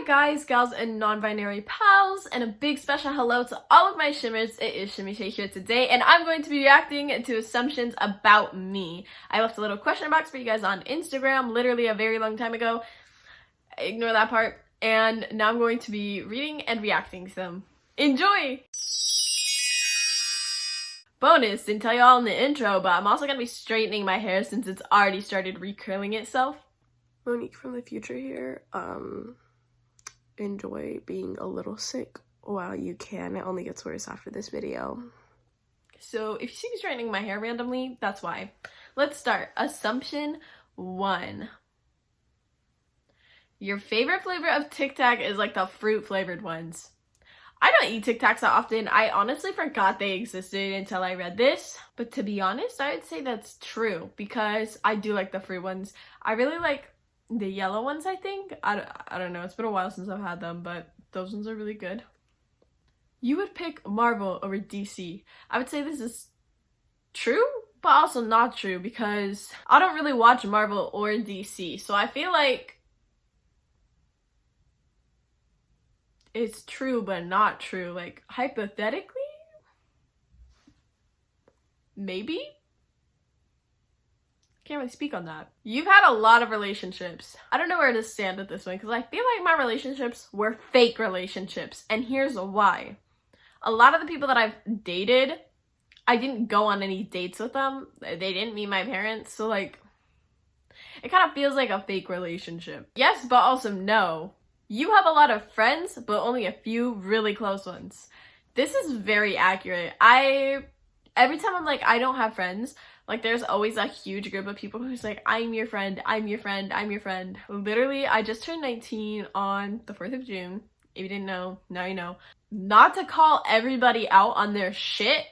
guys, gals, and non-binary pals, and a big special hello to all of my shimmers. It is Shimmy Shay here today, and I'm going to be reacting to assumptions about me. I left a little question box for you guys on Instagram literally a very long time ago. Ignore that part. And now I'm going to be reading and reacting to them. Enjoy! Bonus, didn't tell you all in the intro, but I'm also going to be straightening my hair since it's already started recurling itself. Monique from the future here. Enjoy being a little sick while you can. It only gets worse after this video. So if you see me straightening my hair randomly, that's why. Let's start. Assumption 1. Your favorite flavor of Tic Tac is like the fruit flavored ones. I don't eat Tic Tacs that often. I honestly forgot they existed until I read this. But to be honest, I would say that's true because I do like the fruit ones. I really like the yellow ones, I think. I don't know. It's been a while since I've had them, but those ones are really good. You would pick Marvel over DC. I would say this is true, but also not true because I don't really watch Marvel or DC. So I feel like it's true, but not true. Like, hypothetically? Maybe? Can't really speak on that. You've had a lot of relationships. I don't know where to stand at this one because I feel like my relationships were fake relationships, and here's why. A lot of the people that I've dated, I didn't go on any dates with them. They didn't meet my parents, so like, it kind of feels like a fake relationship. Yes, but also no. You have a lot of friends, but only a few really close ones. This is very accurate. Every time I'm like, I don't have friends, like there's always a huge group of people who's like, I'm your friend, I'm your friend, I'm your friend. Literally, I just turned 19 on the 4th of June. If you didn't know, now you know. Not to call everybody out on their shit,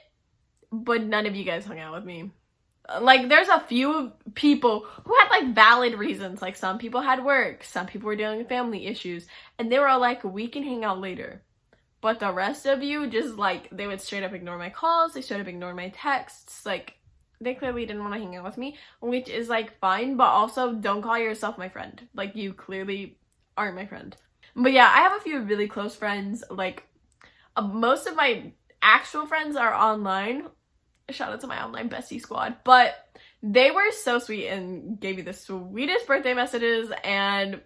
but none of you guys hung out with me. Like, there's a few people who had, like, valid reasons. Like, some people had work, some people were dealing with family issues, and they were all like, we can hang out later. But the rest of you just, like, they would straight up ignore my calls, they straight up ignore my texts, like, they clearly didn't want to hang out with me, which is, like, fine, but also don't call yourself my friend. Like, you clearly aren't my friend. But yeah, I have a few really close friends. Like, most of my actual friends are online. Shout out to my online bestie squad. But they were so sweet and gave me the sweetest birthday messages, and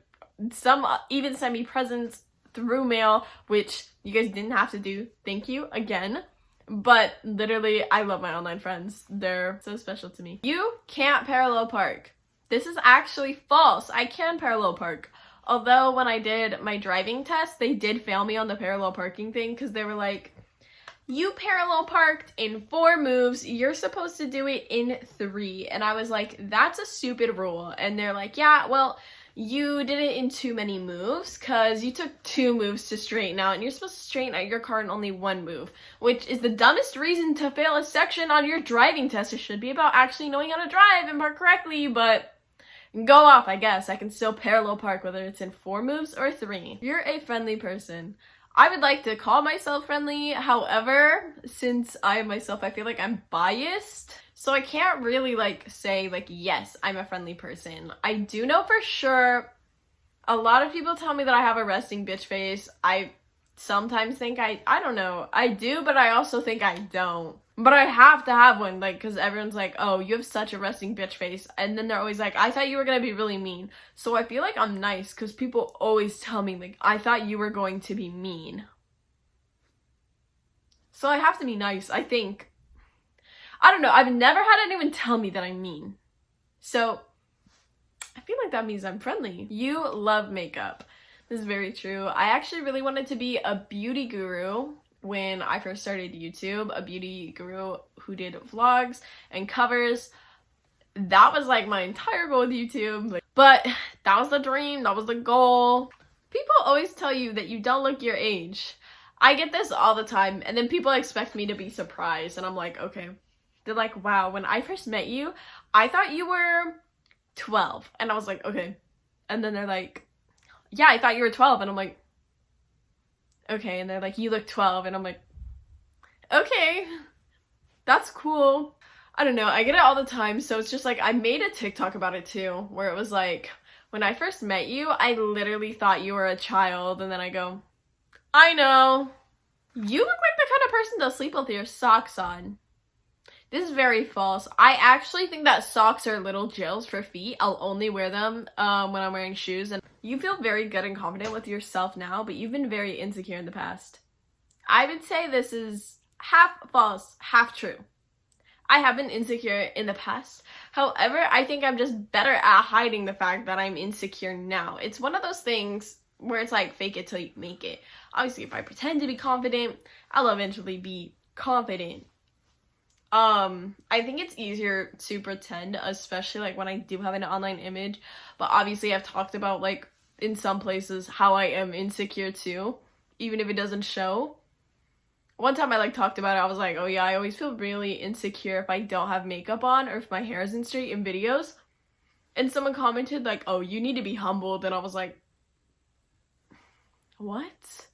some even sent me presents through mail, which you guys didn't have to do. Thank you again. But literally, I love my online friends. They're so special to me. You can't parallel park. This is actually false. I can parallel park. Although when I did my driving test, they did fail me on the parallel parking thing because they were like, you parallel parked in 4 moves, you're supposed to do it in 3. And I was like, that's a stupid rule. And they're like, yeah, well, you did it in too many moves because you took 2 moves to straighten out, and you're supposed to straighten out your car in only 1 move, which is the dumbest reason to fail a section on your driving test. It should be about actually knowing how to drive and park correctly, but go off, I guess. I can still parallel park whether it's in 4 moves or 3. You're a friendly person. I would like to call myself friendly. However, since I myself, I feel like I'm biased, so I can't really like say like, yes, I'm a friendly person. I do know for sure a lot of people tell me that I have a resting bitch face. I sometimes think I don't know. I do, but I also think I don't. But I have to have one, like, because everyone's like, oh, you have such a resting bitch face. And then they're always like, I thought you were going to be really mean. So I feel like I'm nice because people always tell me, like, I thought you were going to be mean. So I have to be nice, I think. I don't know. I've never had anyone tell me that I'm mean. So I feel like that means I'm friendly. You love makeup. This is very true. I actually really wanted to be a beauty guru when I first started YouTube, a beauty guru who did vlogs and covers. That was like my entire goal with YouTube. But that was the dream, that was the goal. People always tell you that you don't look your age. I get this all the time, and then people expect me to be surprised, and I'm like, okay. They're like, wow, when I first met you, I thought you were 12. And I was like, okay. And then they're like, yeah, I thought you were 12. And I'm like, okay. And they're like, you look 12. And I'm like, okay, that's cool. I don't know. I get it all the time. So it's just like, I made a TikTok about it too, where it was like, When I first met you, I literally thought you were a child, and then I go, I know. You look like the kind of person to sleep with your socks on. This is very false. I actually think that socks are little jails for feet. I'll only wear them when I'm wearing shoes. And you feel very good and confident with yourself now, but you've been very insecure in the past. I would say this is half false, half true. I have been insecure in the past. However, I think I'm just better at hiding the fact that I'm insecure now. It's one of those things where it's like fake it till you make it. Obviously, if I pretend to be confident, I'll eventually be confident. I think it's easier to pretend, especially like when I do have an online image, but obviously I've talked about like in some places how I am insecure too, even if it doesn't show. One time I like talked about it, I was like, oh yeah, I always feel really insecure if I don't have makeup on or if my hair isn't straight in videos. And someone commented like, oh, you need to be humbled, and I was like, what?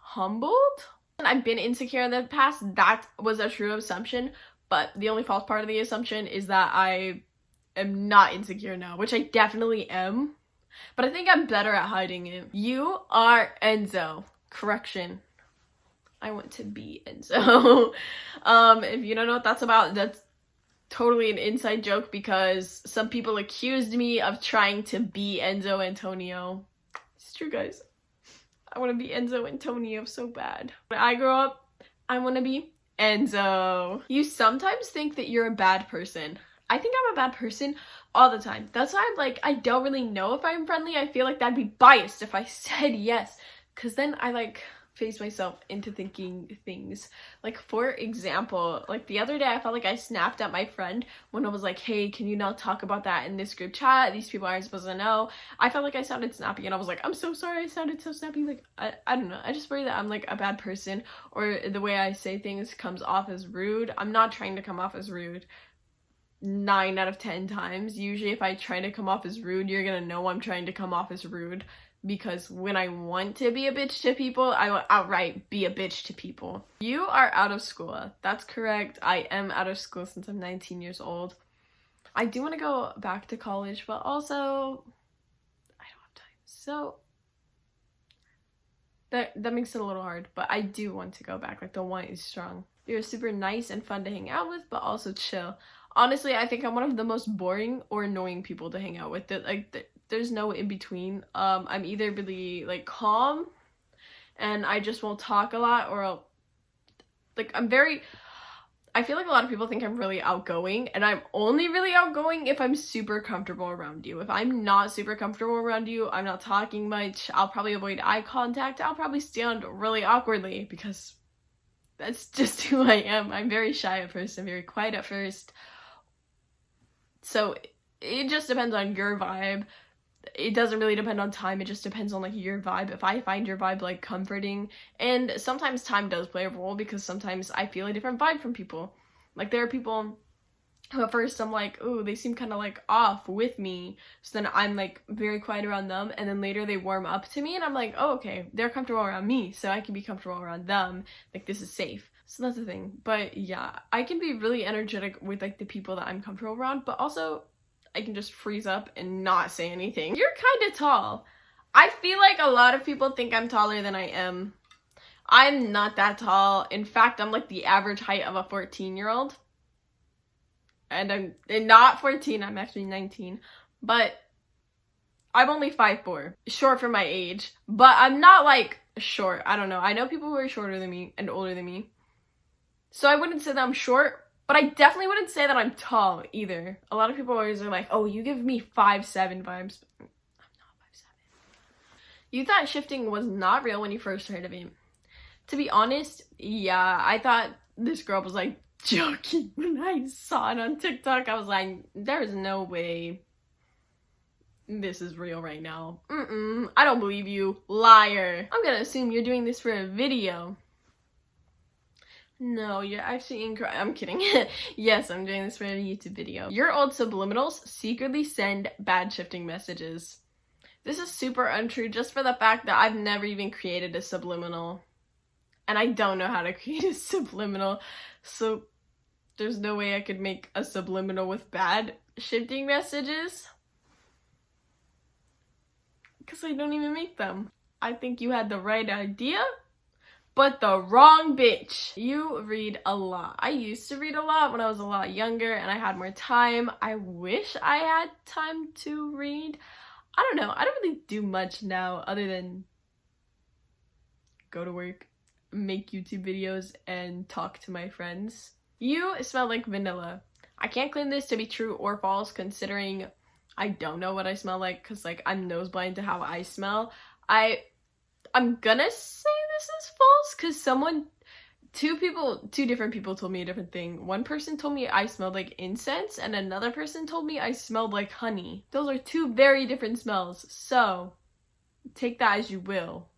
Humbled? I've been insecure in the past. That was a true assumption, but the only false part of the assumption is that I am not insecure now, which I definitely am, but I think I'm better at hiding it. You are Enzo. Correction. I want to be Enzo. If you don't know what that's about, that's totally an inside joke because some people accused me of trying to be Enzo Antonio. It's true, guys. I want to be Enzo Antonio so bad. When I grow up, I want to be Enzo. You sometimes think that you're a bad person. I think I'm a bad person all the time. That's why I'm like, I don't really know if I'm friendly. I feel like that'd be biased if I said yes. Because then I like phase myself into thinking things. Like, for example, like the other day I felt like I snapped at my friend when I was like, hey, can you not talk about that in this group chat? These people aren't supposed to know. I felt like I sounded snappy, and I was like, I'm so sorry I sounded so snappy. Like, I don't know. I just worry that I'm like a bad person, or the way I say things comes off as rude. I'm not trying to come off as rude 9 out of 10 times. Usually if I try to come off as rude, you're gonna know I'm trying to come off as rude. Because when I want to be a bitch to people, I will outright be a bitch to people. You are out of school. That's correct. I am out of school since I'm 19 years old. I do want to go back to college, but also I don't have time. So that makes it a little hard, but I do want to go back. Like, the want is strong. You're super nice and fun to hang out with, but also chill. Honestly, I think I'm one of the most boring or annoying people to hang out with. There's no in between. I'm either really like calm and I just won't talk a lot, or I feel like a lot of people think I'm really outgoing, and I'm only really outgoing if I'm super comfortable around you. If I'm not super comfortable around you, I'm not talking much, I'll probably avoid eye contact, I'll probably stand really awkwardly because that's just who I am. I'm very shy at first, I'm very quiet at first. So it just depends on your vibe. It doesn't really depend on time, it just depends on like your vibe. If I find your vibe like comforting, and sometimes time does play a role because sometimes I feel a different vibe from people. Like, there are people who at first I'm like, ooh, they seem kind of like off with me, so then I'm like very quiet around them, and then later they warm up to me and I'm like, oh, okay, they're comfortable around me, so I can be comfortable around them. Like, this is safe. So that's the thing. But yeah, I can be really energetic with like the people that I'm comfortable around, but also I can just freeze up and not say anything. You're kind of tall. I feel like a lot of people think I'm taller than I am. I'm not that tall. In fact, I'm like the average height of a 14-year-old. And I'm not 14, I'm actually 19. But I'm only 5'4", short for my age. But I'm not like short. I don't know. I know people who are shorter than me and older than me. So I wouldn't say that I'm short. But I definitely wouldn't say that I'm tall either. A lot of people always are like, oh, you give me 5'7" vibes. I'm not 5'7". You thought shifting was not real when you first heard of it. To be honest, yeah, I thought this girl was like joking. When I saw it on TikTok, I was like, there's no way this is real right now. I don't believe you. Liar. I'm gonna assume you're doing this for a video. No, you're actually incorrect. I'm kidding. Yes, I'm doing this for a YouTube video. Your old subliminals secretly send bad shifting messages. This is super untrue just for the fact that I've never even created a subliminal. And I don't know how to create a subliminal. So there's no way I could make a subliminal with bad shifting messages. because I don't even make them. I think you had the right idea, but the wrong bitch. You read a lot. I used to read a lot when I was a lot younger and I had more time. I wish I had time to read. I don't know. I don't really do much now other than go to work, make YouTube videos, and talk to my friends. You smell like vanilla. I can't claim this to be true or false considering I don't know what I smell like because like I'm nose blind to how I smell. I'm gonna say this is false because two different people told me a different thing. One person told me I smelled like incense and another person told me I smelled like honey. Those are two very different smells, so take that as you will.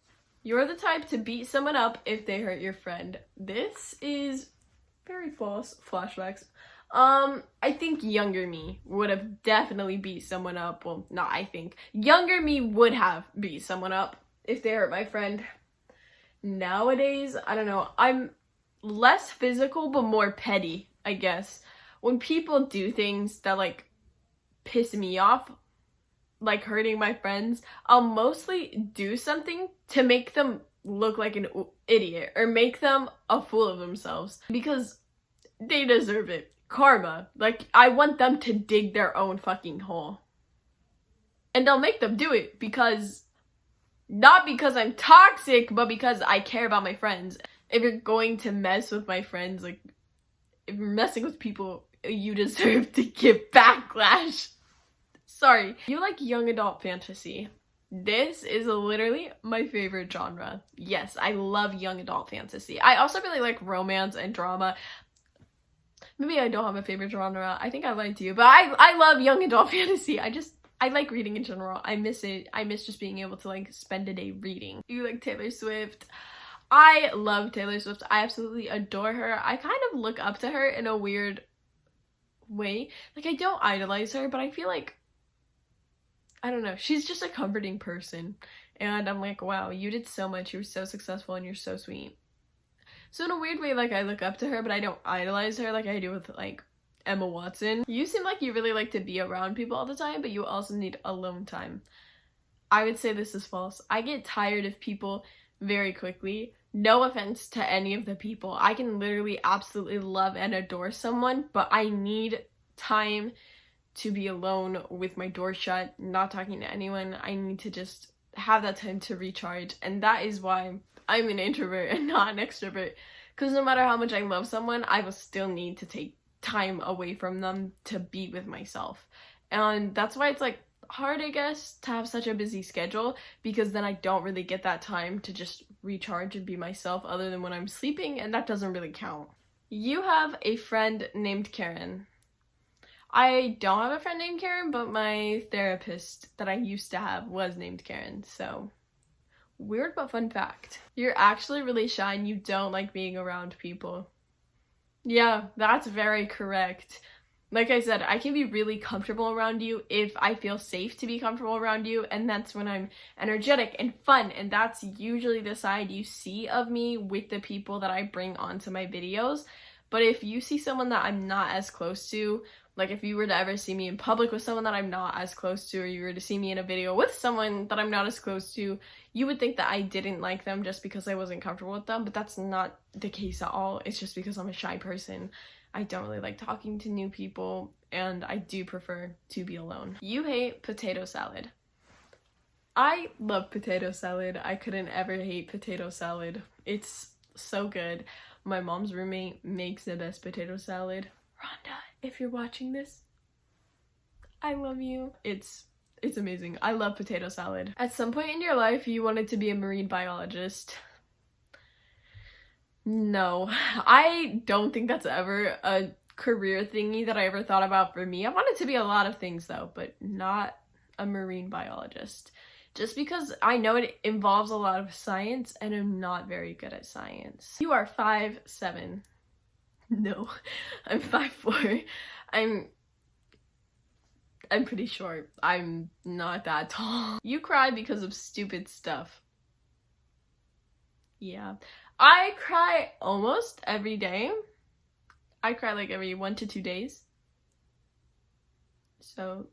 You're the type to beat someone up if they hurt your friend. This is very false. Flashbacks. I think younger me would have definitely beat someone up. Well, not I think. Younger me would have beat someone up if they hurt my friend. Nowadays, I don't know. I'm less physical but more petty, I guess. When people do things that like piss me off, like hurting my friends, I'll mostly do something to make them look like an idiot or make them a fool of themselves because they deserve it. Karma. Like, I want them to dig their own fucking hole. And I'll make them do it because, not because I'm toxic, but because I care about my friends. If you're going to mess with my friends, like, if you're messing with people, you deserve to get backlash. Sorry. You like young adult fantasy. This is literally my favorite genre. Yes, I love young adult fantasy. I also really like romance and drama. Maybe I don't have a favorite genre. I think I lied to you, but I love young adult fantasy. I like reading in general. I miss it. I miss just being able to like spend a day reading. You like Taylor Swift? I love Taylor Swift. I absolutely adore her. I kind of look up to her in a weird way. Like, I don't idolize her, but I feel like, I don't know, she's just a comforting person. And I'm like, wow, you did so much. You were so successful and you're so sweet. So in a weird way, like, I look up to her, but I don't idolize her like I do with, like, Emma Watson. You seem like you really like to be around people all the time, but you also need alone time. I would say this is false. I get tired of people very quickly. No offense to any of the people. I can literally absolutely love and adore someone, but I need time to be alone with my door shut, not talking to anyone. I need to just have that time to recharge, and that is why I'm an introvert and not an extrovert, because no matter how much I love someone, I will still need to take time away from them to be with myself. And that's why it's like hard, I guess, to have such a busy schedule, because then I don't really get that time to just recharge and be myself other than when I'm sleeping, and that doesn't really count. You have a friend named Karen. I don't have a friend named Karen, but my therapist that I used to have was named Karen, so weird but fun fact. You're actually really shy and you don't like being around people. Yeah, that's very correct. Like I said, I can be really comfortable around you if I feel safe to be comfortable around you, and that's when I'm energetic and fun, and that's usually the side you see of me with the people that I bring onto my videos. But if you see someone that I'm not as close to, like if you were to ever see me in public with someone that I'm not as close to, or you were to see me in a video with someone that I'm not as close to, you would think that I didn't like them just because I wasn't comfortable with them, but that's not the case at all. It's just because I'm a shy person. I don't really like talking to new people, and I do prefer to be alone. You hate potato salad. I love potato salad. I couldn't ever hate potato salad. It's so good. My mom's roommate makes the best potato salad. Rhonda, if you're watching this, I love you. It's amazing. I love potato salad. At some point in your life, you wanted to be a marine biologist. No, I don't think that's ever a career thingy that I ever thought about for me. I wanted to be a lot of things though, but not a marine biologist. Just because I know it involves a lot of science and I'm not very good at science. You are 5'7". No, I'm 5'4". I'm pretty short. I'm not that tall. You cry because of stupid stuff. Yeah. I cry almost every day. I cry like every 1 to 2 days. So,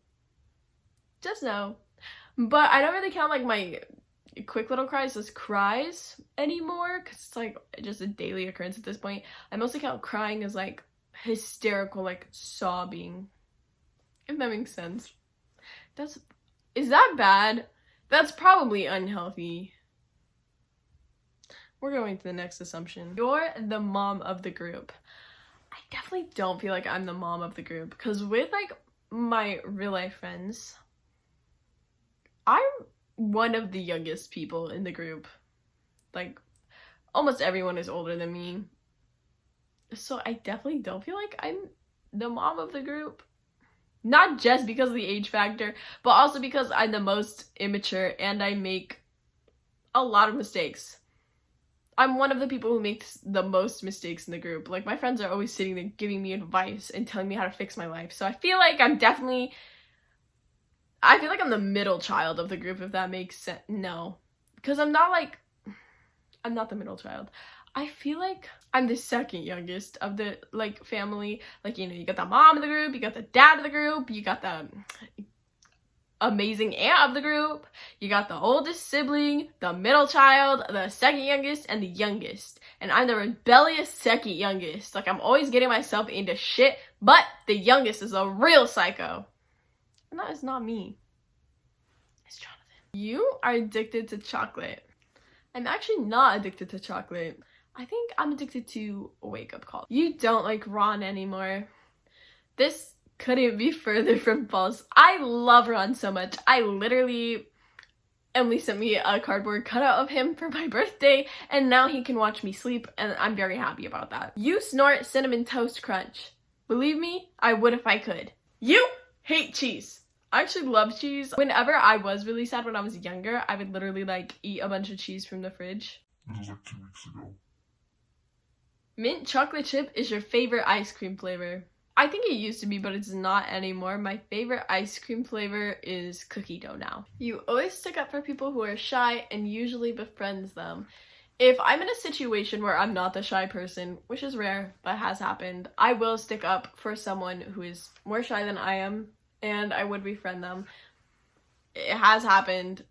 just know, But I don't really count like my quick little cries as cries anymore, because it's like just a daily occurrence at this point. I mostly count crying as like hysterical, like sobbing, if that makes sense. Is that bad? That's probably unhealthy. We're going to the next assumption. You're the mom of the group. I definitely don't feel like I'm the mom of the group, because with like my real life friends, I'm one of the youngest people in the group. Like, almost everyone is older than me. So I definitely don't feel like I'm the mom of the group. Not just because of the age factor, but also because I'm the most immature and I make a lot of mistakes. I'm one of the people who makes the most mistakes in the group. Like, my friends are always sitting there giving me advice and telling me how to fix my life. So I feel like I'm the middle child of the group, if that makes sense. No. Because I'm not the middle child. I feel like I'm the second youngest of the, like, family. Like, you know, you got the mom of the group, you got the dad of the group, you got the amazing aunt of the group, you got the oldest sibling, the middle child, the second youngest, and the youngest. And I'm the rebellious second youngest. Like, I'm always getting myself into shit, but the youngest is a real psycho. And that is not me. It's Jonathan. You are addicted to chocolate. I'm actually not addicted to chocolate. I think I'm addicted to a wake-up call. You don't like Ron anymore. This couldn't be further from false. I love Ron so much. Emily sent me a cardboard cutout of him for my birthday, and now he can watch me sleep, and I'm very happy about that. You snort Cinnamon Toast Crunch. Believe me, I would if I could. You hate cheese. I actually love cheese. Whenever I was really sad when I was younger, I would literally like eat a bunch of cheese from the fridge. This was like 2 weeks ago. Mint chocolate chip is your favorite ice cream flavor. I think it used to be, but it's not anymore. My favorite ice cream flavor is cookie dough now. You always stick up for people who are shy and usually befriends them. If I'm in a situation where I'm not the shy person, which is rare, but has happened, I will stick up for someone who is more shy than I am, and I would befriend them. It has happened,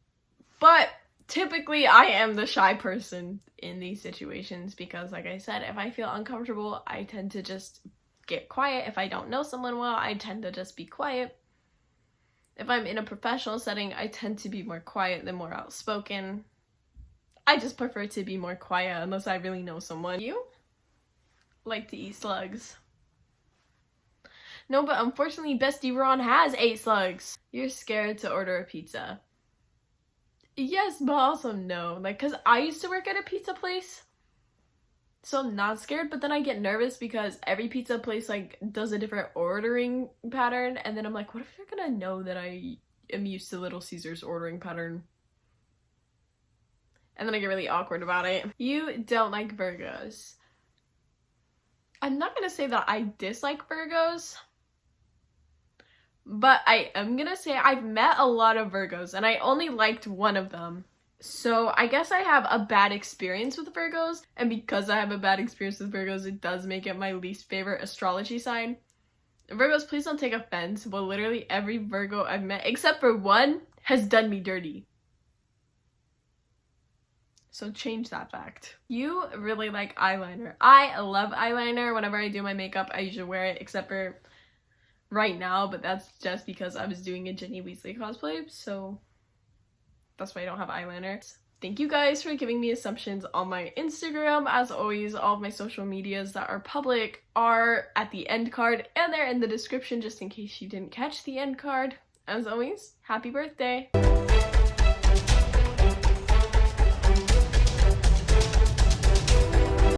but typically I am the shy person in these situations because, like I said, if I feel uncomfortable, I tend to just get quiet. If I don't know someone well, I tend to just be quiet. If I'm in a professional setting, I tend to be more quiet than more outspoken. I just prefer to be more quiet unless I really know someone. You like to eat slugs. No, but unfortunately, Bestie Ron has 8 slugs. You're scared to order a pizza. Yes, but also no. Like, because I used to work at a pizza place, so I'm not scared, but then I get nervous because every pizza place, like, does a different ordering pattern, and then I'm like, what if they're gonna know that I am used to Little Caesar's ordering pattern? And then I get really awkward about it. You don't like Virgos. I'm not gonna say that I dislike Virgos, but I am gonna say I've met a lot of Virgos, and I only liked one of them. So I guess I have a bad experience with Virgos, and because I have a bad experience with Virgos, it does make it my least favorite astrology sign. Virgos, please don't take offense, but literally every Virgo I've met, except for one, has done me dirty. So change that fact. You really like eyeliner. I love eyeliner. Whenever I do my makeup, I usually wear it, except for right now, but that's just because I was doing a Ginny Weasley cosplay, so that's why I don't have eyeliner. Thank you guys for giving me assumptions on my Instagram. As always, all of my social medias that are public are at the end card, and they're in the description just in case you didn't catch the end card. As always, happy birthday!